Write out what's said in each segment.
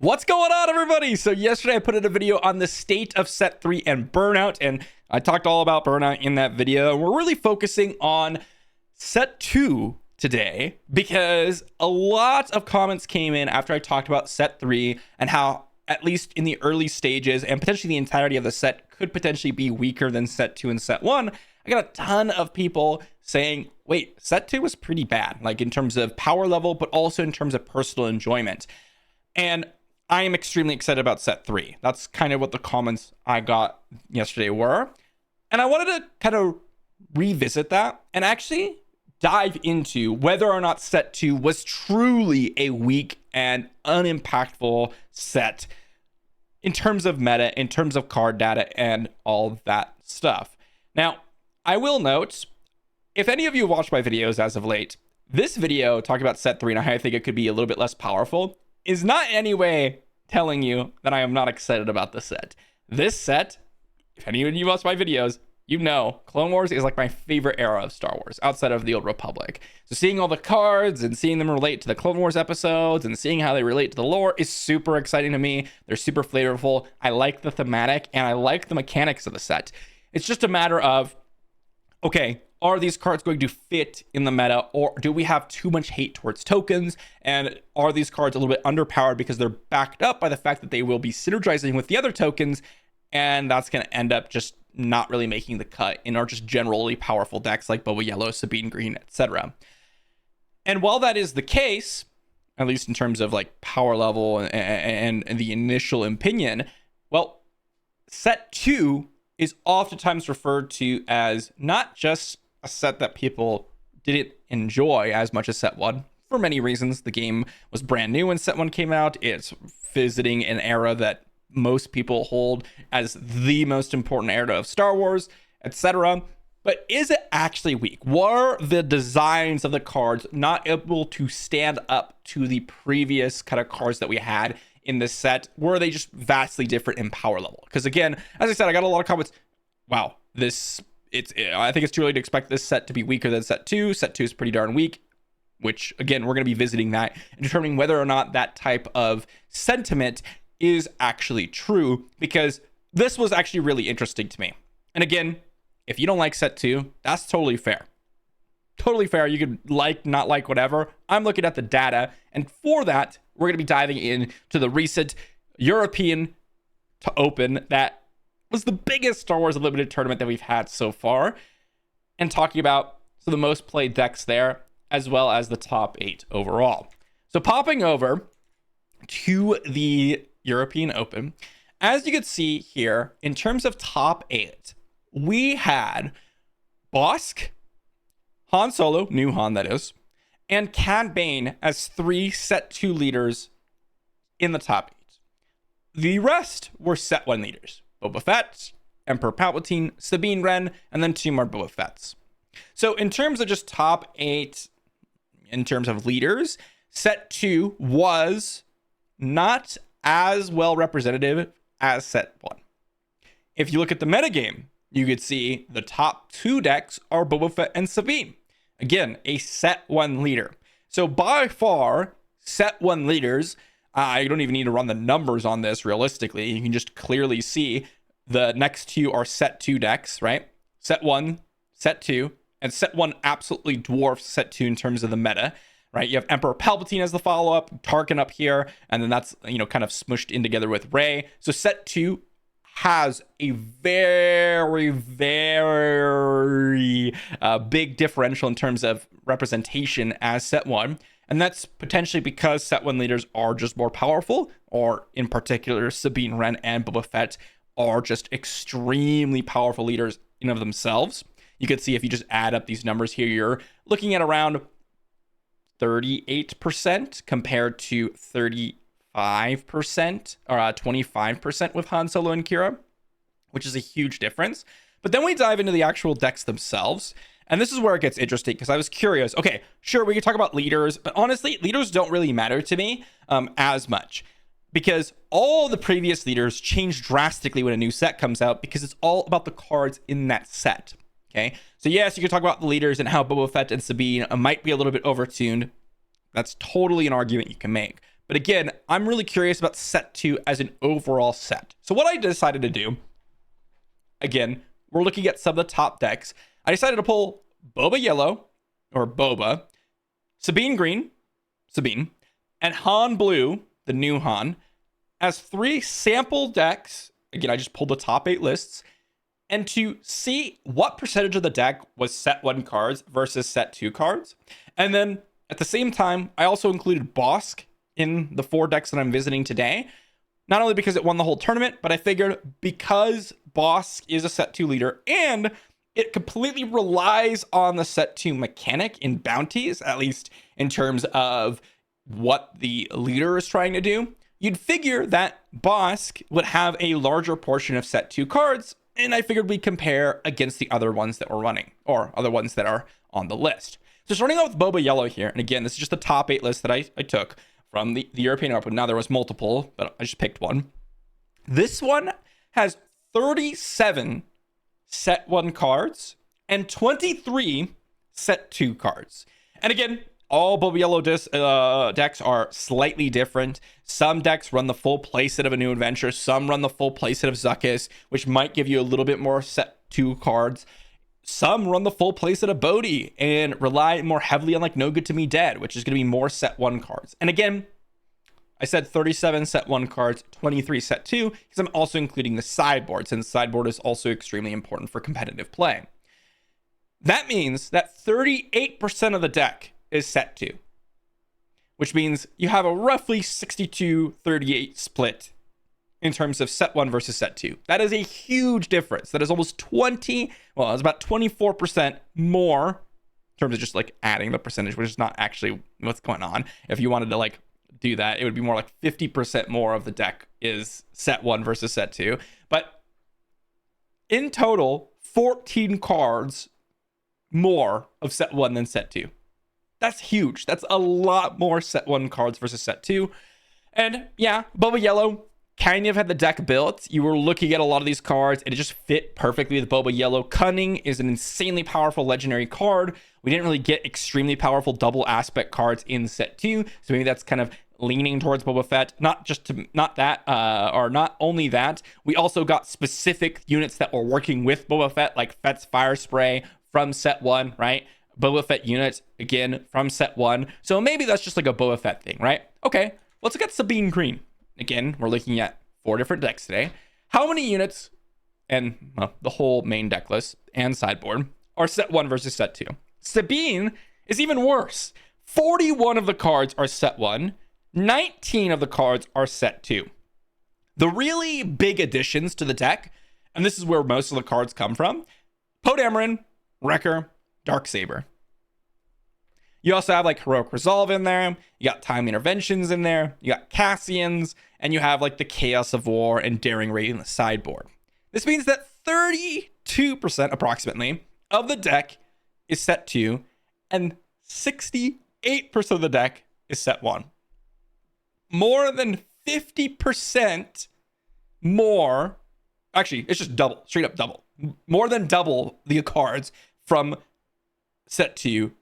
What's going on, everybody? So yesterday I put in a video on the state of set 3 and Burnout, and I talked all about Burnout in that video. We're really focusing on set 2 today because a lot of comments came in after I talked about set 3 and how, at least in the early stages and potentially the entirety of the set, could potentially be weaker than set 2 and set 1. I got a ton of people saying, wait, set 2 was pretty bad, like in terms of power level, but also in terms of personal enjoyment. And I am extremely excited about set 3. That's kind of what the comments I got yesterday were. And I wanted to kind of revisit that and actually dive into whether or not set 2 was truly a weak and unimpactful set in terms of meta, in terms of card data, and all that stuff. Now, I will note, if any of you watched my videos as of late, this video talking about set 3 and how I think it could be a little bit less powerful is not in any way telling you that I am not excited about the set. This set, if any of you watch my videos, you know Clone Wars is like my favorite era of Star Wars outside of the Old Republic. So seeing all the cards and seeing them relate to the Clone Wars episodes and seeing how they relate to the lore is super exciting to me. They're super flavorful. I like the thematic and I like the mechanics of the set. It's just a matter of, okay, are these cards going to fit in the meta, or do we have too much hate towards tokens? And are these cards a little bit underpowered because they're backed up by the fact that they will be synergizing with the other tokens, and that's going to end up just not really making the cut in our just generally powerful decks like Boba Yellow, Sabine Green, etc. And while that is the case, at least in terms of like power level and the initial opinion, well, set 2 is oftentimes referred to as not just a set that people didn't enjoy as much as set 1 for many reasons. The game was brand new when set 1 came out. It's visiting an era that most people hold as the most important era of Star Wars, etc. But is it actually weak? Were the designs of the cards not able to stand up to the previous kind of cards that we had in this set? Were they just vastly different in power level? Because again, as I said, I got a lot of comments. Wow, I think it's too early to expect this set to be weaker than set 2. Set 2 is pretty darn weak, which again, we're going to be visiting that and determining whether or not that type of sentiment is actually true, because this was actually really interesting to me. And again, if you don't like set 2, that's totally fair. Totally fair. You could like, not like, whatever. I'm looking at the data, and for that, we're going to be diving into the recent European Open that was the biggest Star Wars Unlimited tournament that we've had so far, and talking about some of the most played decks there, as well as the top 8 overall. So popping over to the European Open, as you can see here, in terms of top 8, we had Bossk, Han Solo, new Han that is, and Cad Bane as 3 set 2 leaders in the top 8. The rest were set 1 leaders. Boba Fett, Emperor Palpatine, Sabine Wren, and then 2 more Boba Fetts. So in terms of just top 8, in terms of leaders, set 2 was not as well representative as set 1. If you look at the metagame, you could see the top 2 decks are Boba Fett and Sabine. Again, a set 1 leader. So by far, set 1 leaders, I don't even need to run the numbers on this realistically. You can just clearly see the next 2 are set 2 decks, right? Set 1, set 2, and set 1 absolutely dwarfs set 2 in terms of the meta, right? You have Emperor Palpatine as the follow-up, Tarkin up here, and then that's, kind of smushed in together with Rey. So set 2 has a very, very big differential in terms of representation as set 1. And that's potentially because set 1 leaders are just more powerful, or in particular, Sabine Wren and Boba Fett are just extremely powerful leaders in of themselves. You can see if you just add up these numbers here, you're looking at around 38% compared to 35% or 25% with Han Solo and Qi'ra, which is a huge difference. But then we dive into the actual decks themselves. And this is where it gets interesting, because I was curious. Okay, sure, we can talk about leaders, but honestly, leaders don't really matter to me as much, because all the previous leaders change drastically when a new set comes out, because it's all about the cards in that set. Okay, so yes, you can talk about the leaders and how Boba Fett and Sabine might be a little bit overtuned. That's totally an argument you can make. But again, I'm really curious about set 2 as an overall set. So what I decided to do, again, we're looking at some of the top decks. I decided to pull Boba Yellow, or Boba, Sabine Green, Sabine, and Han Blue, the new Han, as 3 sample decks. Again, I just pulled the top 8 lists, and to see what percentage of the deck was set 1 cards versus set 2 cards. And then at the same time, I also included Bossk in the 4 decks that I'm visiting today. Not only because it won the whole tournament, but I figured because Bossk is a set 2 leader and it completely relies on the set 2 mechanic in bounties, at least in terms of what the leader is trying to do, you'd figure that Bossk would have a larger portion of set 2 cards, and I figured we'd compare against the other ones that we're running, or other ones that are on the list. So starting out with Boba Yellow here, and again, this is just the top 8 list that I took from the European Open. Now there was multiple, but I just picked one. This one has 37 set 1 cards and 23 set 2 cards. And again, all Boba Yellow decks are slightly different. Some decks run the full playset of a new adventure. Some run the full playset of Zuckuss, which might give you a little bit more set 2 cards. Some run the full playset of Bodhi and rely more heavily on like No Good To Me Dead, which is going to be more set 1 cards. And again, I said 37 set 1 cards, 23 set 2, because I'm also including the sideboard, since sideboard is also extremely important for competitive play. That means that 38% of the deck is set 2, which means you have a roughly 62-38 split in terms of set 1 versus set 2. That is a huge difference. That is almost 20, well, it's about 24% more in terms of just like adding the percentage, which is not actually what's going on. If you wanted to like do that, it would be more like 50% more of the deck is set 1 versus set 2. But in total, 14 cards more of set 1 than set 2. That's huge. That's a lot more set 1 cards versus set 2. And yeah, Boba Yellow kind of had the deck built. You were looking at a lot of these cards, and it just fit perfectly with Boba Yellow. Cunning is an insanely powerful legendary card. We didn't really get extremely powerful double aspect cards in set 2, so maybe that's kind of leaning towards Boba Fett. Not only that, we also got specific units that were working with Boba Fett, like Fett's Fire Spray from set 1, right? Boba Fett units, again, from set 1. So maybe that's just like a Boba Fett thing, right? Okay, let's look at Sabine Green. Again, we're looking at 4 different decks today. How many units, and well, the whole main deck list and sideboard, are set 1 versus set 2? Sabine is even worse. 41 of the cards are set 1. 19 of the cards are set 2. The really big additions to the deck, and this is where most of the cards come from, Poe Dameron, Wrecker, Darksaber. You also have like Heroic Resolve in there. You got Time Interventions in there. You got Cassians, and you have like the Chaos of War and Daring Raid in the sideboard. This means that 32% approximately of the deck is set 2, and 68% of the deck is set 1. More than 50% more. Actually, it's just double, straight up double. More than double the cards from set 2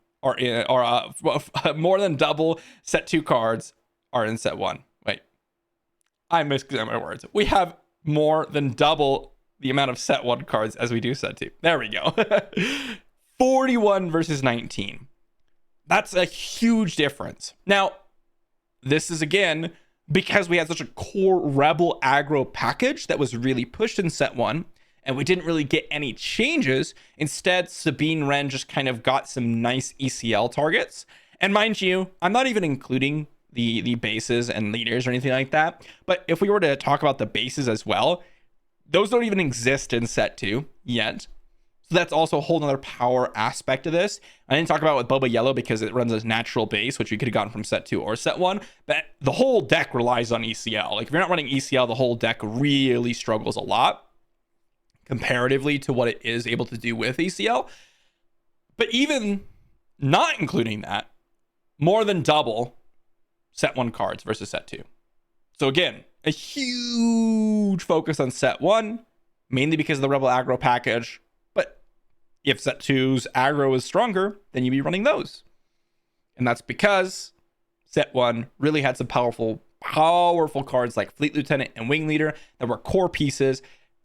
more than double set 2 cards are in set 1. Wait, I mixed my words. We have more than double the amount of set 1 cards as we do set 2. There we go. 41 versus 19. That's a huge difference. Now, this is again because we had such a core Rebel aggro package that was really pushed in set 1. And we didn't really get any changes. Instead, Sabine Wren just kind of got some nice ECL targets. And mind you, I'm not even including the bases and leaders or anything like that. But if we were to talk about the bases as well, those don't even exist in set 2 yet. So that's also a whole nother power aspect of this. I didn't talk about it with Boba Yellow because it runs a natural base, which we could have gotten from set 2 or set 1. But the whole deck relies on ECL. Like if you're not running ECL, the whole deck really struggles a lot comparatively to what it is able to do with ECL. But even not including that, more than double set 1 cards versus set 2. So again, a huge focus on set 1, mainly because of the Rebel aggro package. But if set 2's aggro is stronger, then you'd be running those. And that's because set 1 really had some powerful powerful cards like Fleet Lieutenant and Wing Leader that were core pieces,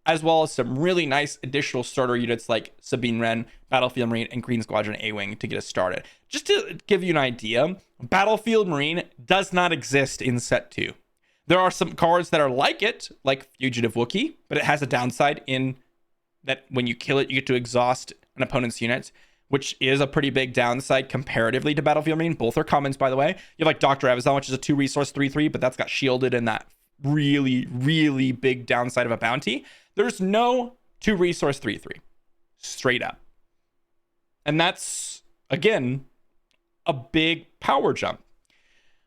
as well as some really nice additional starter units like Sabine Wren, Battlefield Marine, and Green Squadron A-Wing to get us started. Just to give you an idea, Battlefield Marine does not exist in set 2. There are some cards that are like it, like Fugitive Wookiee, but it has a downside in that when you kill it, you get to exhaust an opponent's units, which is a pretty big downside comparatively to Battlefield Marine. Both are commons, by the way. You have like Dr. Evazan, which is a 2-resource 3/3, but that's got shielded in that really, really big downside of a bounty. There's no 2-resource 3/3, straight up. And that's, again, a big power jump.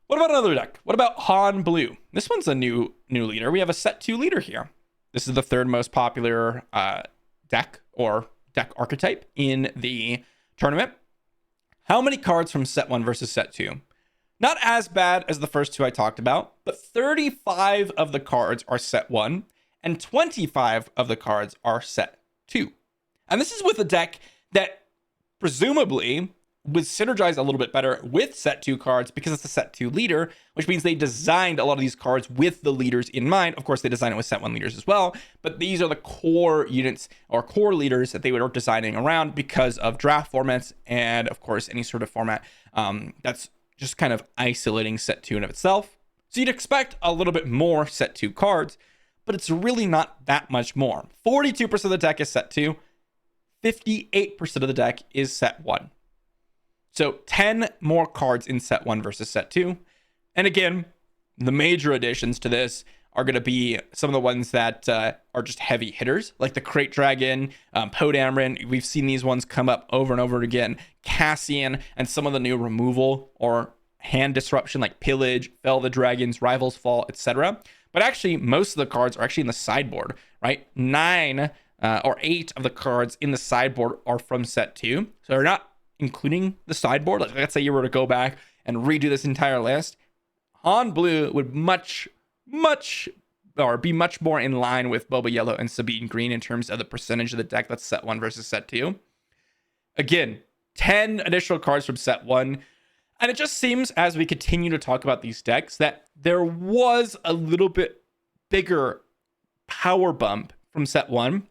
What about another deck? What about Han Blue? This one's a new leader. We have a set 2 leader here. This is the third most popular deck or deck archetype in the tournament. How many cards from set 1 versus set 2? Not as bad as the first two I talked about, but 35 of the cards are set 1 and 25 of the cards are set 2. And this is with a deck that presumably would synergize a little bit better with set 2 cards because it's a set 2 leader, which means they designed a lot of these cards with the leaders in mind. Of course, they designed it with set 1 leaders as well, but these are the core units or core leaders that they were designing around because of draft formats and, of course, any sort of format that's just kind of isolating set 2 in of itself. So you'd expect a little bit more set 2 cards, but it's really not that much more. 42% of the deck is set 2, 58% of the deck is set 1. So 10 more cards in set 1 versus set 2. And again, the major additions to this are going to be some of the ones that are just heavy hitters, like the Krayt Dragon, Poe Dameron. We've seen these ones come up over and over again. Cassian, and some of the new removal or hand disruption like Pillage, Fell the Dragons, Rivals Fall, etc. But actually, most of the cards are actually in the sideboard, right? 9 or 8 of the cards in the sideboard are from set 2. So they're not including the sideboard. Like, let's say you were to go back and redo this entire list, Han Blue would be much more in line with Boba Yellow and Sabine Green in terms of the percentage of the deck that's set 1 versus set 2. Again, 10 additional cards from set 1. And it just seems, as we continue to talk about these decks, that there was a little bit bigger power bump from set 1.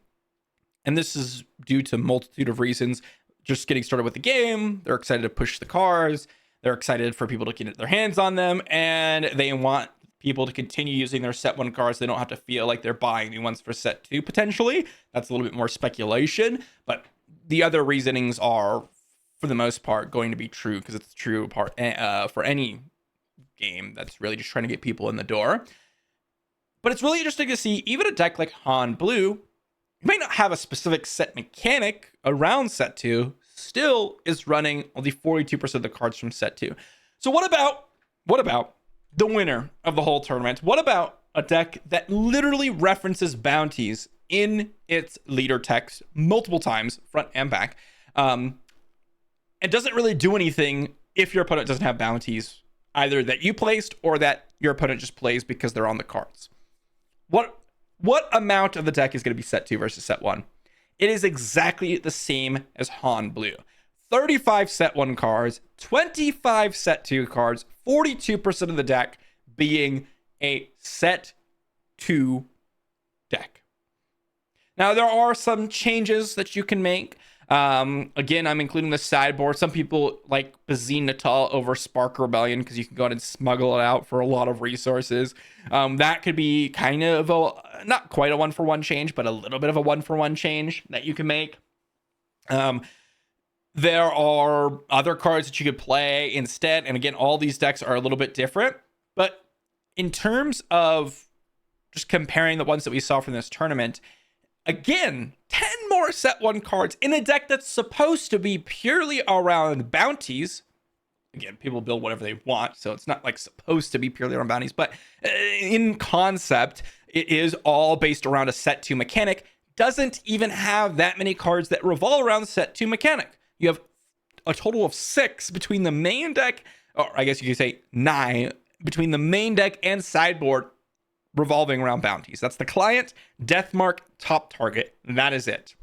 And this is due to a multitude of reasons. Just getting started with the game, they're excited to push the cards, they're excited for people to get their hands on them, and they want people to continue using their set 1 cards. They don't have to feel like they're buying new ones for set 2 potentially. That's a little bit more speculation, but the other reasonings are, for the most part, going to be true because it's true for any game that's really just trying to get people in the door. But it's really interesting to see even a deck like Han Blue, you might not have a specific set mechanic around set 2, still is running only 42% of the cards from set 2. So what about the winner of the whole tournament? What about a deck that literally references bounties in its leader text multiple times, front and back, and doesn't really do anything if your opponent doesn't have bounties, either that you placed or that your opponent just plays because they're on the cards? What amount of the deck is going to be set 2 versus set 1? It is exactly the same as Han Blue. 35 set 1 cards, 25 set 2 cards, 42% of the deck being a set 2 deck. Now, there are some changes that you can make. Again, I'm including the sideboard. Some people like Bazine Natal over Spark Rebellion because you can go ahead and smuggle it out for a lot of resources. That could be kind of not quite a 1-for-1 change, but a little bit of a 1-for-1 change that you can make. There are other cards that you could play instead. And again, all these decks are a little bit different. But in terms of just comparing the ones that we saw from this tournament, again, 10 more set 1 cards in a deck that's supposed to be purely around bounties. Again, people build whatever they want, so it's not like supposed to be purely around bounties, but in concept, it is all based around a set 2 mechanic. Doesn't even have that many cards that revolve around the set 2 mechanic. You have a total of 6 between the main deck, or I guess you could say 9, between the main deck and sideboard revolving around bounties. That's the client, Deathmark, top target. That is it.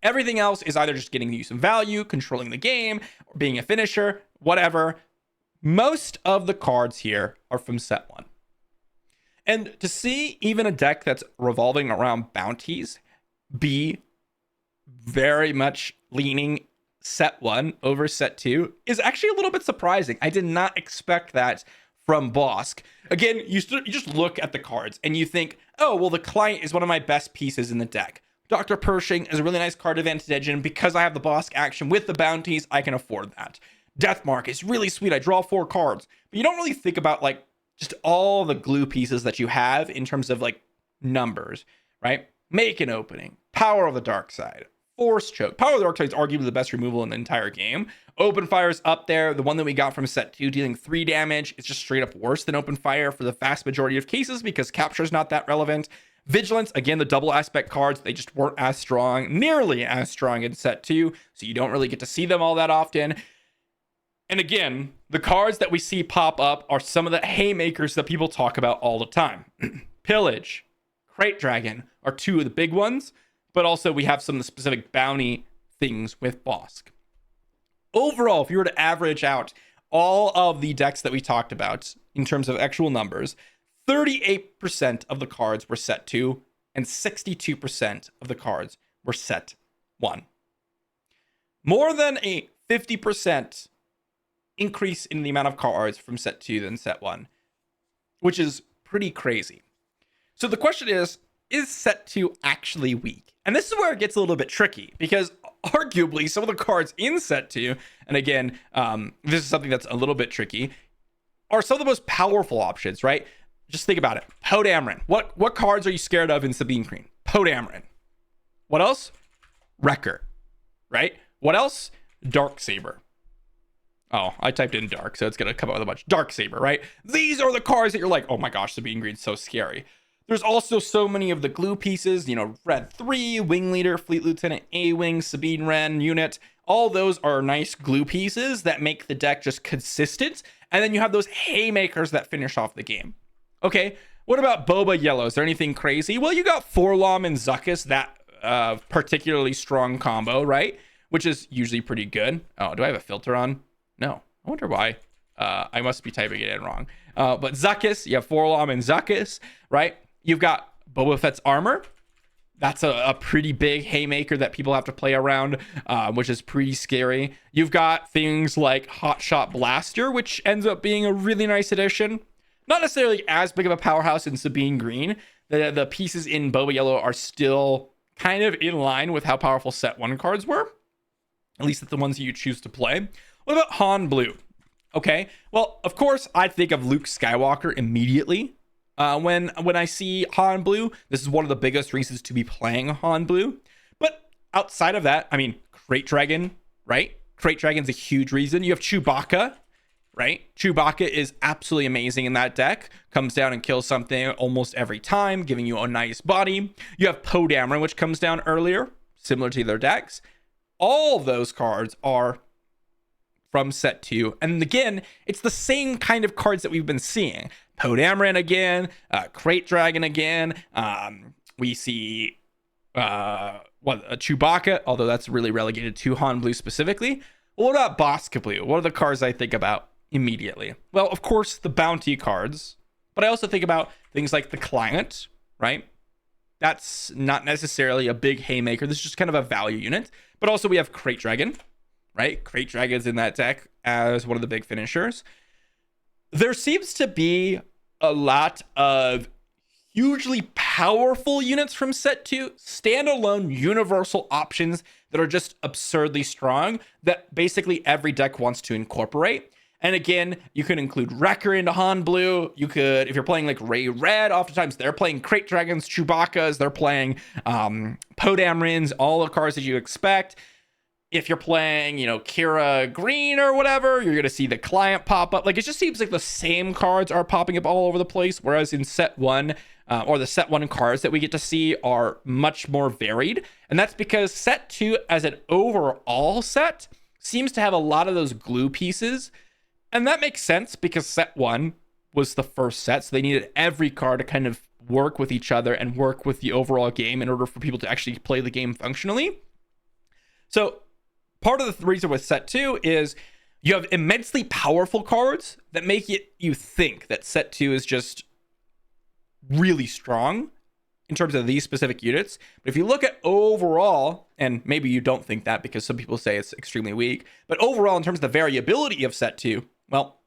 Everything else is either just getting you some value, controlling the game, or being a finisher, whatever. Most of the cards here are from set 1. And to see even a deck that's revolving around bounties be very much leaning set 1 over set 2 is actually a little bit surprising. I did not expect that from Bossk. Again, you just look at the cards and you think, oh, well, the Client is one of my best pieces in the deck. Dr. Pershing is a really nice card advantage engine. Because I have the Bossk action with the bounties, I can afford that. Deathmark is really sweet. I draw 4 cards. But you don't really think about like just all the glue pieces that you have in terms of like numbers, right? Make an Opening, Power of the Dark Side, Force Choke. Power of the Dark Side is arguably the best removal in the entire game. Open Fire is up there. The one that we got from set 2 dealing 3 damage. It's just straight up worse than Open Fire for the vast majority of cases because Capture is not that relevant. Vigilance, again, the double aspect cards, they just weren't as strong, nearly as strong in set 2, so you don't really get to see them all that often. And again, the cards that we see pop up are some of the haymakers that people talk about all the time. Pillage, Crate Dragon are 2 of the big ones, but also we have some of the specific bounty things with Bossk. Overall, if you were to average out all of the decks that we talked about in terms of actual numbers, 38% of the cards were set 2 and 62% of the cards were set 1. More than a 50% increase in the amount of cards from set 2 than set 1, which is pretty crazy. So the question is set 2 actually weak? And this is where it gets a little bit tricky because arguably some of the cards in set 2, and again, this is something that's a little bit tricky, are some of the most powerful options, right? Just think about it. Poe Dameron. What cards are you scared of in Sabine Green? Poe Dameron. What else? Wrecker, right? What else? Darksaber. Oh, I typed in dark, so it's going to come out with a bunch. Darksaber, right? These are the cards that you're like, oh my gosh, Sabine Green's so scary. There's also so many of the glue pieces, you know, Red 3, Wing Leader, Fleet Lieutenant A-Wing, Sabine Wren, Unit. All those are nice glue pieces that make the deck just consistent. And then you have those haymakers that finish off the game. Okay, what about Boba Yellow? Is there anything crazy? Well, you got Forlom and Zuckuss, that particularly strong combo, right? Which is usually pretty good. Oh, do I have a filter on? No. I wonder why. I must be typing it in wrong. But Zuckuss, you have Forlom and Zuckuss, right? You've got Boba Fett's armor. That's a pretty big haymaker that people have to play around, which is pretty scary. You've got things like Hotshot Blaster, which ends up being a really nice addition. Not necessarily as big of a powerhouse in Sabine Green. The pieces in Boba Yellow are still kind of in line with how powerful set 1 cards were. At least the ones you choose to play. What about Han Blue? Okay, well, of course, I think of Luke Skywalker immediately. When I see Han Blue, this is one of the biggest reasons to be playing Han Blue. But outside of that, I mean, Crate Dragon, right? Crate Dragon's a huge reason. You have Chewbacca, right? Chewbacca is absolutely amazing in that deck. Comes down and kills something almost every time, giving you a nice body. You have Poe Dameron, which comes down earlier, similar to their decks. All of those cards are from set 2. And again, it's the same kind of cards that we've been seeing. Poe Dameron again, Crate Dragon again. We see Chewbacca, although that's really relegated to Han Blue specifically. What about Bossk Blue? What are the cards I think about immediately? Well, of course, the bounty cards, but I also think about things like the Client, right? That's not necessarily a big haymaker. This is just kind of a value unit. But also we have Crate Dragon, right? Crate Dragon's in that deck as one of the big finishers. There seems to be a lot of hugely powerful units from set 2, standalone universal options that are just absurdly strong that basically every deck wants to incorporate. And again, you could include Wrecker into Han Blue. You could, if you're playing like Ray Red, oftentimes they're playing Crate Dragons, Chewbacca's, they're playing Poe Damerons, all the cards that you expect. If you're playing, you know, Kira Green or whatever, you're going to see the Client pop up. Like, it just seems like the same cards are popping up all over the place. Whereas in set 1, or the set 1 cards that we get to see are much more varied. And that's because set 2 as an overall set seems to have a lot of those glue pieces. And that makes sense because set 1 was the first set. So they needed every card to kind of work with each other and work with the overall game in order for people to actually play the game functionally. So part of the reason with set 2 is you have immensely powerful cards that make you think that set 2 is just really strong in terms of these specific units. But if you look at overall, and maybe you don't think that because some people say it's extremely weak, but overall, in terms of the variability of set 2, well,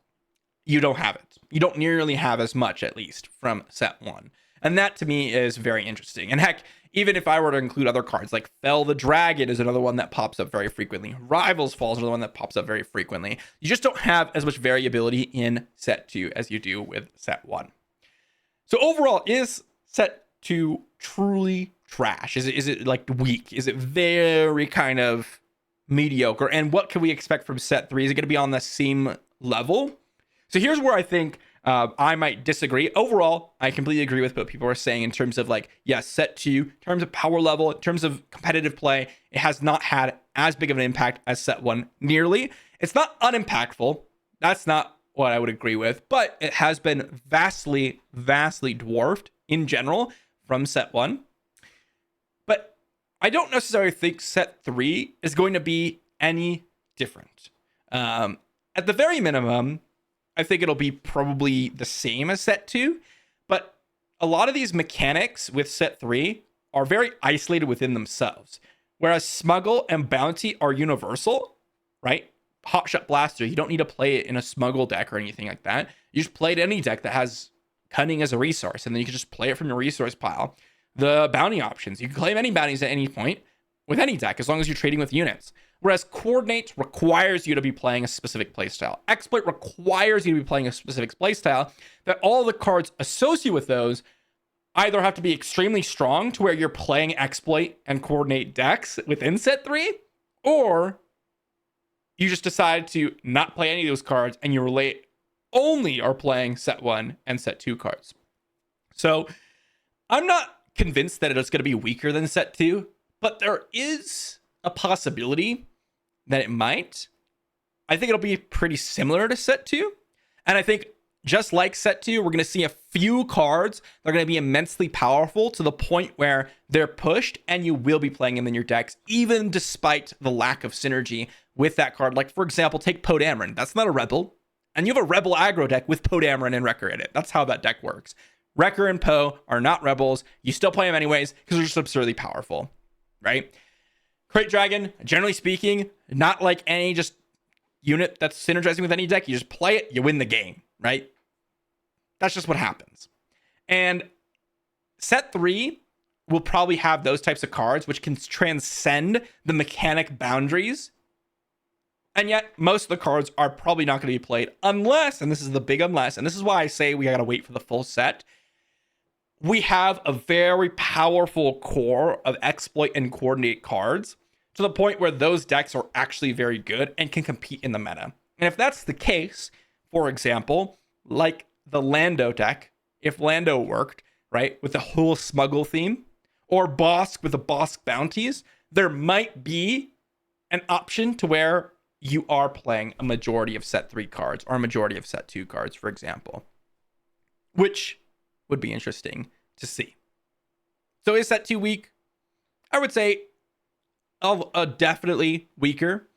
you don't have it. You don't nearly have as much, at least, from set 1. And that to me is very interesting. And heck, even if I were to include other cards, like Fell the Dragon is another one that pops up very frequently. Rivals Fall is another one that pops up very frequently. You just don't have as much variability in set 2 as you do with set 1. So overall, is set 2 truly trash? Is it like weak? Is it very kind of mediocre? And what can we expect from set 3? Is it going to be on the same level? So here's where I think I might disagree. Overall, I completely agree with what people are saying in terms of like, yes, set 2, in terms of power level, in terms of competitive play, it has not had as big of an impact as set 1 nearly. It's not unimpactful. That's not what I would agree with, but it has been vastly dwarfed in general from set 1. But I don't necessarily think set 3 is going to be any different. At the very minimum, I think it'll be probably the same as set 2, but a lot of these mechanics with set 3 are very isolated within themselves. Whereas Smuggle and Bounty are universal, right? Hotshot Blaster, you don't need to play it in a Smuggle deck or anything like that. You just play it in any deck that has Cunning as a resource, and then you can just play it from your resource pile. The bounty options, you can claim any bounties at any point with any deck as long as you're trading with units. Whereas Coordinate requires you to be playing a specific playstyle. Exploit requires you to be playing a specific playstyle, that all the cards associated with those either have to be extremely strong to where you're playing Exploit and Coordinate decks within set 3, or you just decide to not play any of those cards and you only are playing set 1 and set 2 cards. So I'm not convinced that it's going to be weaker than set 2, but there is a possibility that it might. I think it'll be pretty similar to set 2. And I think just like set 2, we're going to see a few cards that are going to be immensely powerful to the point where they're pushed and you will be playing them in your decks, even despite the lack of synergy with that card. Like, for example, take Poe Dameron. That's not a Rebel. And you have a Rebel aggro deck with Poe Dameron and Wrecker in it. That's how that deck works. Wrecker and Poe are not Rebels. You still play them anyways because they're just absurdly powerful, right? Krayt Dragon, generally speaking, not like any just unit that's synergizing with any deck. You just play it, you win the game, right? That's just what happens. And set 3 will probably have those types of cards which can transcend the mechanic boundaries. And yet, most of the cards are probably not going to be played unless, and this is the big unless, and this is why I say we got to wait for the full set, we have a very powerful core of Exploit and Coordinate cards to the point where those decks are actually very good and can compete in the meta. And if that's the case, for example, like the Lando deck, if Lando worked, right, with the whole Smuggle theme, or Bosk with the Bosk bounties, there might be an option to where you are playing a majority of set 3 cards or a majority of set 2 cards, for example, which would be interesting to see. So is set 2 weak? I would say definitely weaker.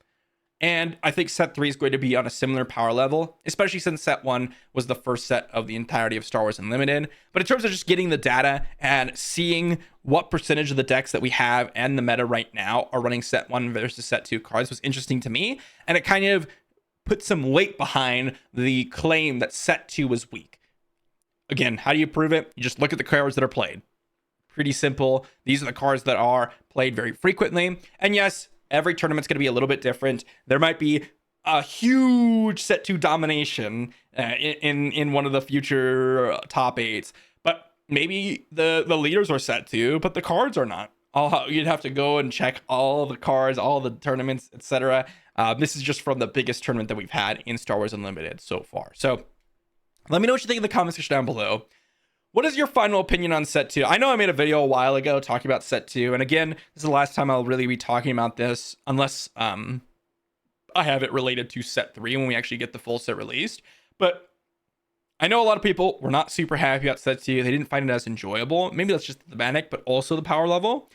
And I think set 3 is going to be on a similar power level, especially since set 1 was the first set of the entirety of Star Wars Unlimited. But in terms of just getting the data and seeing what percentage of the decks that we have and the meta right now are running set 1 versus set 2 cards was interesting to me. And it kind of put some weight behind the claim that set 2 was weak. Again, how do you prove it? You just look at the cards that are played. Pretty simple. These are the cards that are played very frequently. And yes, every tournament's going to be a little bit different. There might be a huge set 2 domination in one of the future top 8s, but maybe the leaders are set 2, but the cards are not. You'd have to go and check all the cards, all the tournaments, etc. This is just from the biggest tournament that we've had in Star Wars Unlimited so far. So let me know what you think in the comment section down below. What is your final opinion on set 2? I know I made a video a while ago talking about set 2. And again, this is the last time I'll really be talking about this unless I have it related to set 3 when we actually get the full set released. But I know a lot of people were not super happy about set 2. They didn't find it as enjoyable. Maybe that's just the thematic, but also the power level.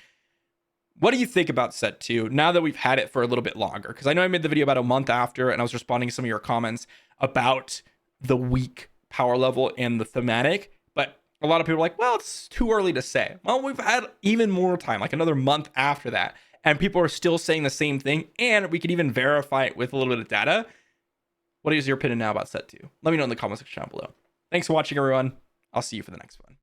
What do you think about set 2 now that we've had it for a little bit longer? Because I know I made the video about a month after and I was responding to some of your comments about the weak power level and the thematic. But A lot of people are like, well, it's too early to say. Well, we've had even more time, like another month after that, and people are still saying the same thing, and we could even verify it with a little bit of data. What is your opinion now about Set 2? Let me know in the comment section down below. Thanks for watching, everyone. I'll see you for the next one.